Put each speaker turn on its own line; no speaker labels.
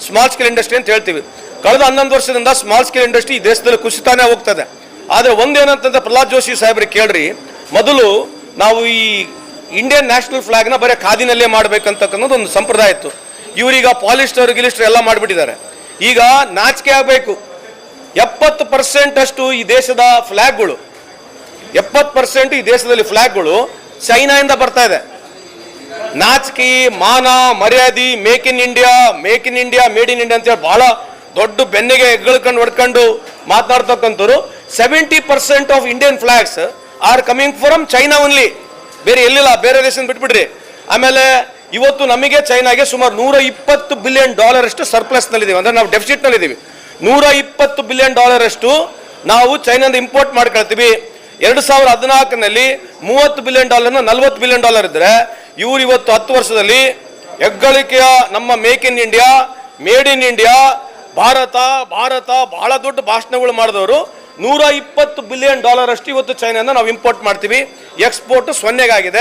Small scale industry ಅಂತ ಹೇಳ್ತೀವಿ. ಕಳೆದ 11 ವರ್ಷದಿಂದ ಸ್ಮಾಲ್ ಸ್ಕೇಲ್ ಇಂಡಸ್ಟ್ರಿ ಈ ದೇಶದಲ್ಲಿ ಕುಸಿತಾನೆ ಹೋಗ್ತದೆ. ಆದರೆ ಒಂದೇನಂತಂದ್ರೆ ಪ್ರಹ್ಲಾದ್ ಜೋಶಿ ಸಾಹೇಬ್ರಿಗೆ ಕೇಳ್ರಿ, ಮೊದಲು ನಾವು ಈ ಇಂಡಿಯನ್ ನ್ಯಾಷನಲ್ ಫ್ಲಾಗ್ನ ಬರೀ ಖಾದಿನಲ್ಲೇ ಮಾಡಬೇಕಂತಕ್ಕನ್ನೋದು ಒಂದು ಸಂಪ್ರದಾಯ ಇತ್ತು. ಇವರೀಗ ಪಾಲಿಸ್ಟರ್ ಗಿಲಿಸ್ಟರ್ ಎಲ್ಲ ಮಾಡಿಬಿಟ್ಟಿದ್ದಾರೆ. ಈಗ ನಾಚಿಕೆ ಆಗಬೇಕು. 70% ಅಷ್ಟು ಈ ದೇಶದ ಫ್ಲಾಗ್ಗಳು 70% ಈ ದೇಶದಲ್ಲಿ ಫ್ಲಾಗ್ಗಳು ಚೈನಾದಿಂದ ಬರ್ತಾ ಇದೆ. ನಾಚಿಕೆ, ಮಾನ ಮರ್ಯಾದೆ, make in India made in India ಅಂತೇಳಿ ಬಹಳ ದೊಡ್ಡ ಬೆನ್ನಿಗೆ ಎಗ್ಗಳ್ಕೊಂಡು ಹೊಡ್ಕೊಂಡು ಮಾತನಾಡ್ತಕ್ಕಂಥವ್ರು. 70% of Indian flags are coming from China only, ಬೇರೆ ಎಲ್ಲಿಲ್ಲ, ಬೇರೆ ದೇಶದಿಂದ ಬಿಟ್ಬಿಡ್ರಿ. ಆಮೇಲೆ ಇವತ್ತು ನಮಗೆ ಚೈನಾಗೆ ಸುಮಾರು $120 ಬಿಲಿಯನ್ ಅಷ್ಟು ಸರ್ಪ್ಲಸ್ ನಲ್ಲಿದ್ದೀವಿ, ಅಂದ್ರೆ ನಾವು ಡೆಫಿಸಿಟ್ ನಲ್ಲಿದ್ದೀವಿ. $120 ಬಿಲಿಯನ್ ಅಷ್ಟು ನಾವು ಚೈನಾದಿಂದ ಇಂಪೋರ್ಟ್ ಮಾಡ್ಕೊಳ್ತೀವಿ. 2014ನಲ್ಲಿ $30 ಬಿಲಿಯನ್ $40 ಬಿಲಿಯನ್ ಇದ್ರೆ ಇವರು ಇವತ್ತು 10 ವರ್ಷದಲ್ಲಿ ಹೆಗ್ಗಳಿಕೆಯ ನಮ್ಮ make in India made in India Bharat Bharat ಬಹಳ ದೊಡ್ಡ ಭಾಷಣಗಳು ಮಾಡಿದವರು. $120 ಬಿಲಿಯನ್ ಅಷ್ಟು ಇವತ್ತು ಚೈನಾದಿಂದ ನಾವು ಇಂಪೋರ್ಟ್ ಮಾಡ್ತೀವಿ. ಎಕ್ಸ್ಪೋರ್ಟ್ 0 ಆಗಿದೆ.